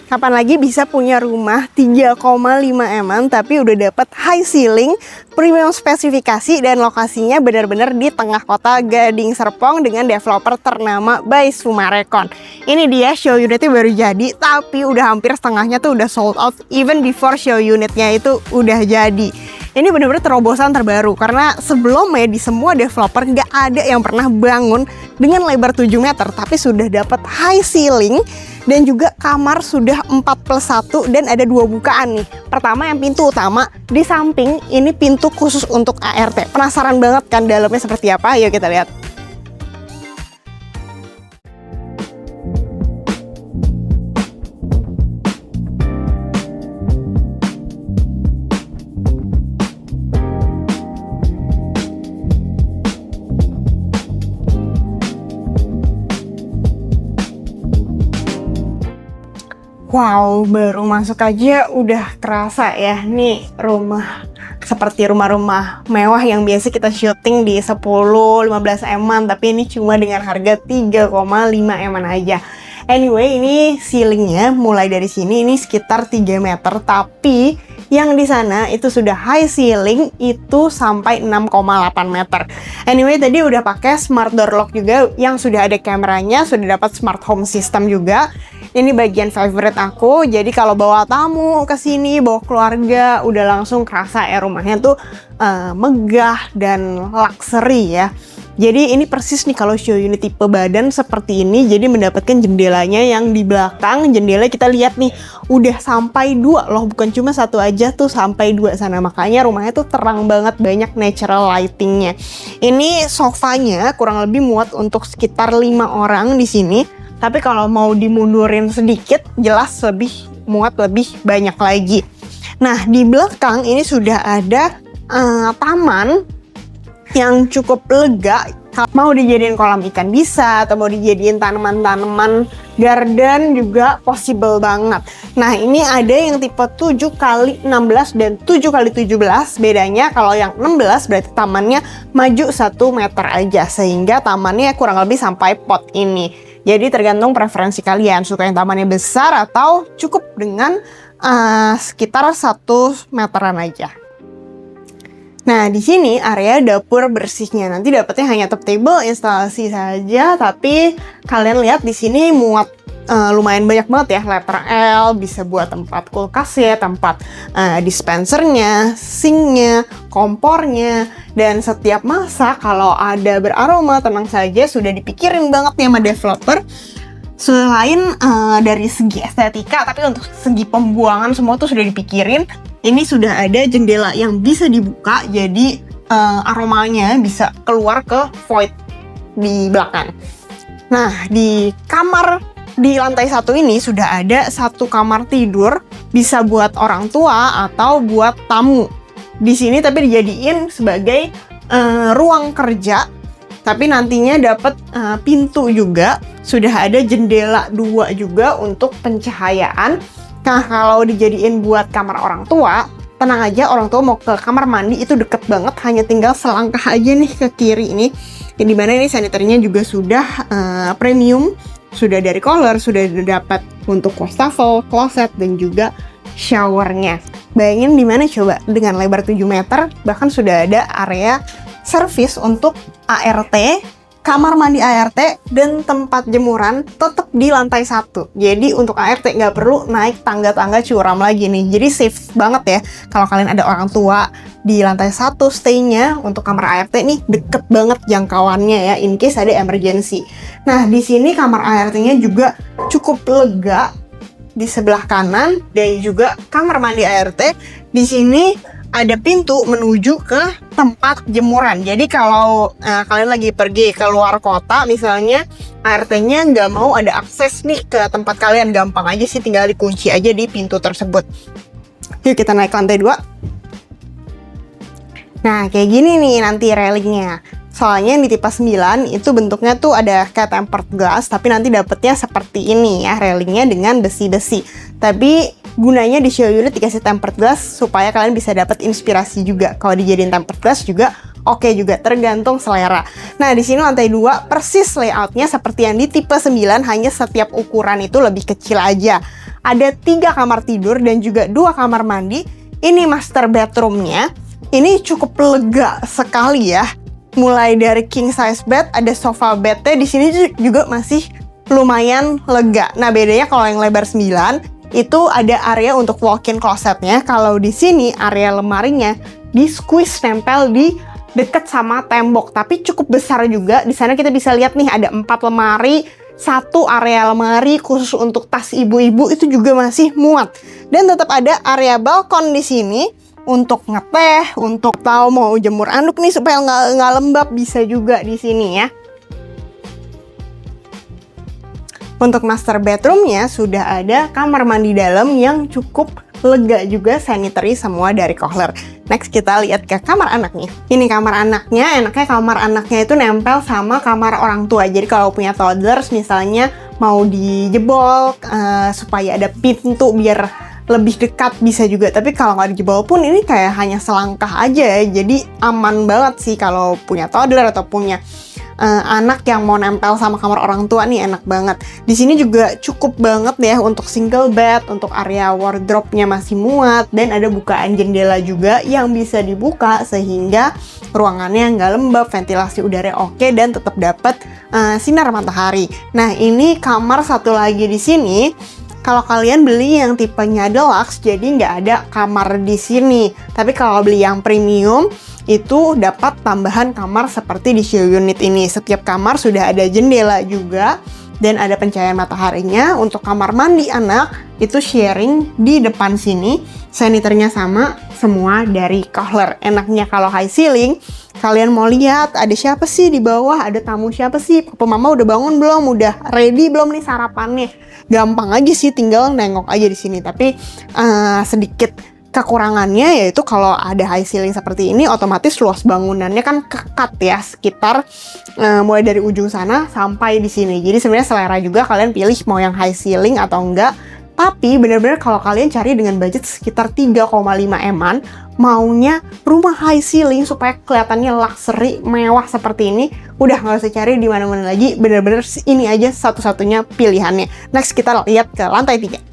Kapan lagi bisa punya rumah 3,5 M tapi udah dapat high ceiling, premium spesifikasi, dan lokasinya benar-benar di tengah kota Gading Serpong dengan developer ternama by Summarecon. Ini dia show unitnya baru jadi, tapi udah hampir setengahnya tuh udah sold out even before show unitnya itu udah jadi. Ini benar-benar terobosan terbaru karena sebelumnya di semua developer nggak ada yang pernah bangun dengan lebar 7 meter tapi sudah dapat high ceiling dan juga kamar sudah 4+1 dan ada 2 bukaan nih. Pertama yang pintu utama, di samping ini pintu khusus untuk ART. Penasaran banget kan dalamnya seperti apa? Yuk kita lihat. Wow, baru masuk aja udah kerasa ya, nih rumah seperti rumah-rumah mewah yang biasa kita syuting di 10-15 M-an, tapi ini cuma dengan harga 3,5 M-an aja. Anyway, ini ceilingnya mulai dari sini ini sekitar 3 meter, tapi yang di sana itu sudah high ceiling itu sampai 6,8 meter. Anyway, tadi udah pakai smart door lock juga yang sudah ada kameranya, sudah dapat smart home system juga. Ini bagian favorite aku, jadi kalau bawa tamu ke sini, bawa keluarga, udah langsung kerasa ya rumahnya tuh megah dan luxury ya. Jadi ini persis nih kalau show unit tipe badan seperti ini, jadi mendapatkan jendelanya yang di belakang, jendela kita lihat nih udah sampai 2 loh, bukan cuma 1 aja tuh, sampai 2 sana. Makanya rumahnya tuh terang banget, banyak natural lightingnya. Ini sofanya kurang lebih muat untuk sekitar 5 orang di sini. Tapi kalau mau dimundurin sedikit, jelas lebih muat lebih banyak lagi. Nah, di belakang ini sudah ada taman yang cukup lega. Mau dijadiin kolam ikan bisa, atau mau dijadiin tanaman-tanaman garden juga possible banget. Nah, ini ada yang tipe 7x16 dan 7x17. Bedanya kalau yang 16 berarti tamannya maju 1 meter aja, sehingga tamannya kurang lebih sampai pot ini. Jadi tergantung preferensi kalian, suka yang tamannya besar atau cukup dengan sekitar 1 meteran aja. Nah, di sini area dapur bersihnya nanti dapatnya hanya top table instalasi saja, tapi kalian lihat di sini muat lumayan banyak banget ya, letter L, bisa buat tempat kulkas ya, tempat dispensernya, sinknya, kompornya, dan setiap masak kalau ada beraroma tenang saja sudah dipikirin banget nih sama developer. Selain dari segi estetika, tapi untuk segi pembuangan semua tuh sudah dipikirin. Ini sudah ada jendela yang bisa dibuka, jadi aromanya bisa keluar ke void di belakang. Nah, di kamar di lantai 1 ini sudah ada 1 kamar tidur, bisa buat orang tua atau buat tamu. Di sini tapi dijadiin sebagai ruang kerja, tapi nantinya dapat pintu juga, sudah ada jendela 2 juga untuk pencahayaan. Nah, kalau dijadiin buat kamar orang tua, tenang aja, orang tua mau ke kamar mandi itu deket banget, hanya tinggal selangkah aja nih ke kiri ini. Yang dimana ini sanitarinya juga sudah premium, sudah dari Kohler, sudah dapat untuk wastafel, kloset, dan juga showernya. Bayangin dimana coba, dengan lebar 7 meter, bahkan sudah ada area service untuk ART, kamar mandi ART, dan tempat jemuran tetap di lantai 1. Jadi untuk ART nggak perlu naik tangga-tangga curam lagi nih. Jadi safe banget ya kalau kalian ada orang tua di lantai 1 stay-nya. Untuk kamar ART nih deket banget jangkauannya ya, in case ada emergency. Nah, di sini kamar ART-nya juga cukup lega di sebelah kanan, dan juga kamar mandi ART di sini ada pintu menuju ke tempat jemuran. Jadi kalau kalian lagi pergi ke luar kota misalnya, ART-nya nggak mau ada akses nih ke tempat kalian, gampang aja sih, tinggal dikunci aja di pintu tersebut. Yuk kita naik ke lantai 2. Nah, kayak gini nih nanti railingnya. Soalnya di tipe 9 itu bentuknya tuh ada kayak tempered glass, tapi nanti dapetnya seperti ini ya, railingnya dengan besi-besi. Tapi gunanya di show unit dikasih tempered glass supaya kalian bisa dapat inspirasi juga. Kalau dijadiin tempered glass juga oke juga, tergantung selera. Nah, di sini lantai 2 persis layoutnya seperti yang di tipe 9, hanya setiap ukuran itu lebih kecil aja. ada 3 kamar tidur dan juga 2 kamar mandi. Ini master bedroomnya. Ini cukup lega sekali ya. Mulai dari king size bed, ada sofa bednya di sini juga masih lumayan lega. Nah, bedanya kalau yang lebar 9 itu ada area untuk walk-in closetnya. Kalau di sini area lemarinya di squeeze nempel di deket sama tembok, tapi cukup besar juga. Di sana kita bisa lihat nih ada 4 lemari, 1 area lemari khusus untuk tas ibu-ibu itu juga masih muat. Dan tetap ada area balkon di sini untuk ngeteh, untuk tahu mau jemur anduk nih supaya nggak lembab, bisa juga di sini ya. Untuk master bedroomnya sudah ada kamar mandi dalam yang cukup lega juga, sanitary semua dari Kohler. Next kita lihat ke kamar anaknya. Ini kamar anaknya, enaknya kamar anaknya itu nempel sama kamar orang tua. Jadi kalau punya toddlers misalnya mau dijebol supaya ada pintu biar lebih dekat bisa juga. Tapi kalau nggak dijebol pun ini kayak hanya selangkah aja ya. Jadi aman banget sih kalau punya toddler atau punya anak yang mau nempel sama kamar orang tua nih, enak banget. Di sini juga cukup banget ya untuk single bed, untuk area wardrobe-nya masih muat, dan ada bukaan jendela juga yang bisa dibuka sehingga ruangannya nggak lembab, ventilasi udara oke, dan tetap dapat sinar matahari. Nah, ini kamar satu lagi di sini. Kalau kalian beli yang tipenya deluxe, jadi nggak ada kamar di sini. Tapi kalau beli yang premium, itu dapat tambahan kamar seperti di show unit ini. Setiap kamar sudah ada jendela juga dan ada pencahayaan mataharinya. Untuk kamar mandi anak itu sharing di depan sini, saniternya sama semua dari Kohler. Enaknya kalau high ceiling, kalian mau lihat ada siapa sih di bawah, ada tamu siapa sih, papa mama udah bangun belum, udah ready belum nih sarapannya. Gampang aja sih, tinggal nengok aja di sini. Tapi sedikit kekurangannya yaitu kalau ada high ceiling seperti ini, otomatis luas bangunannya kan kekat ya, sekitar mulai dari ujung sana sampai di sini. Jadi sebenarnya selera juga, kalian pilih mau yang high ceiling atau enggak. Tapi benar-benar kalau kalian cari dengan budget sekitar 3,5 M-an, maunya rumah high ceiling supaya kelihatannya luxury, mewah seperti ini, udah nggak usah cari di mana-mana lagi. Benar-benar ini aja satu-satunya pilihannya. Next kita lihat ke lantai 3.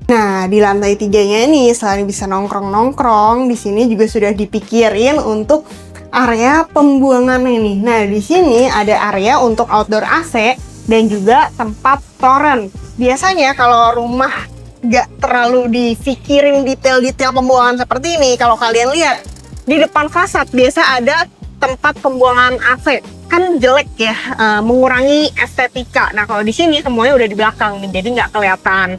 Nah, di lantai 3-nya ini selain bisa nongkrong-nongkrong, di sini juga sudah dipikirin untuk area pembuangan ini. Nah, di sini ada area untuk outdoor AC dan juga tempat toren. Biasanya kalau rumah nggak terlalu dipikirin detail-detail pembuangan seperti ini, kalau kalian lihat di depan fasad biasa ada tempat pembuangan AC. Kan jelek ya, mengurangi estetika. Nah, kalau di sini semuanya udah di belakang, jadi nggak kelihatan.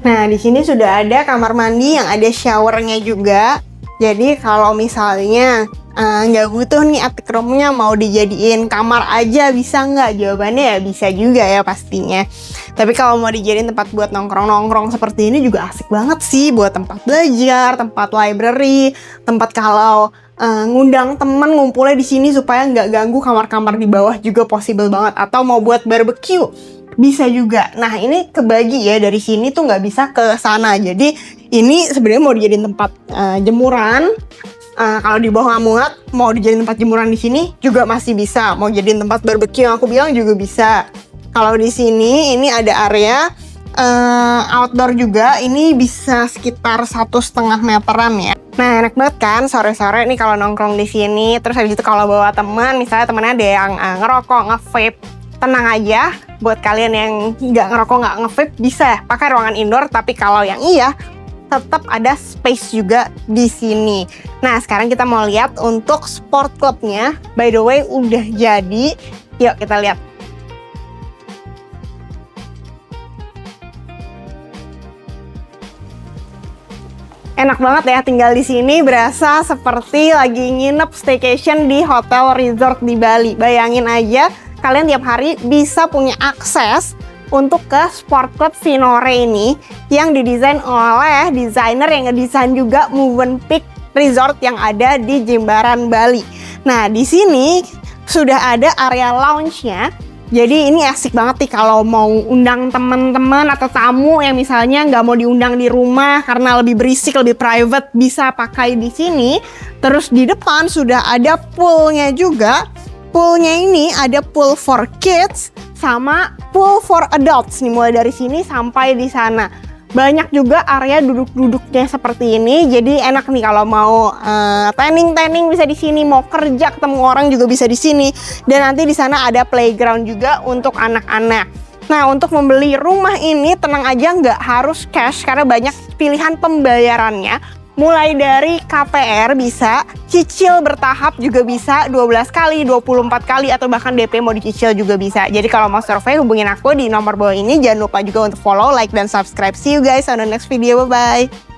Nah, di sini sudah ada kamar mandi yang ada showernya juga. Jadi kalau misalnya nggak butuh nih attic room-nya, mau dijadiin kamar aja bisa nggak? Jawabannya ya bisa juga ya pastinya. Tapi kalau mau dijadiin tempat buat nongkrong-nongkrong seperti ini juga asik banget sih, buat tempat belajar, tempat library, tempat kalau ngundang temen ngumpulnya di sini supaya nggak ganggu kamar-kamar di bawah juga possible banget. Atau mau buat barbecue bisa juga. Nah, ini kebagi ya, dari sini tuh nggak bisa ke sana. Jadi ini sebenarnya mau dijadiin tempat jemuran. Kalau di bawah nggak muat, mau dijadiin tempat jemuran di sini juga masih bisa. Mau jadiin tempat barbecue yang aku bilang juga bisa. Kalau di sini ini ada area outdoor juga. Ini bisa sekitar 1,5 meteran ya. Nah, enak banget kan sore-sore nih kalau nongkrong di sini. Terus habis itu kalau bawa teman, misalnya temennya ada yang ngerokok, nge-vape, tenang aja, buat kalian yang nggak ngerokok, nggak nge-vape, bisa pakai ruangan indoor. Tapi kalau yang iya, tetap ada space juga di sini. Nah, sekarang kita mau lihat untuk sport clubnya. By the way, udah jadi. Yuk kita lihat. Enak banget ya tinggal di sini, berasa seperti lagi nginep staycation di hotel resort di Bali. Bayangin aja, kalian tiap hari bisa punya akses untuk ke Sport Club Vinore ini yang didesain oleh desainer yang ngedesain juga Movenpick Resort yang ada di Jimbaran, Bali. Nah, di sini sudah ada area lounge-nya. Jadi ini asik banget nih kalau mau undang teman-teman atau tamu yang misalnya nggak mau diundang di rumah karena lebih berisik, lebih private, bisa pakai di sini. Terus di depan sudah ada poolnya juga. Poolnya ini ada pool for kids, sama pool for adults nih, mulai dari sini sampai di sana. Banyak juga area duduk-duduknya seperti ini, jadi enak nih kalau mau tanning bisa di sini, mau kerja ketemu orang juga bisa di sini. Dan nanti di sana ada playground juga untuk anak-anak. Nah, untuk membeli rumah ini tenang aja, nggak harus cash karena banyak pilihan pembayarannya. Mulai dari KPR bisa, cicil bertahap juga bisa, 12 kali, 24 kali, atau bahkan DP mau dicicil juga bisa. Jadi kalau mau survei hubungin aku di nomor bawah ini. Jangan lupa juga untuk follow, like, dan subscribe. See you guys on the next video, bye-bye!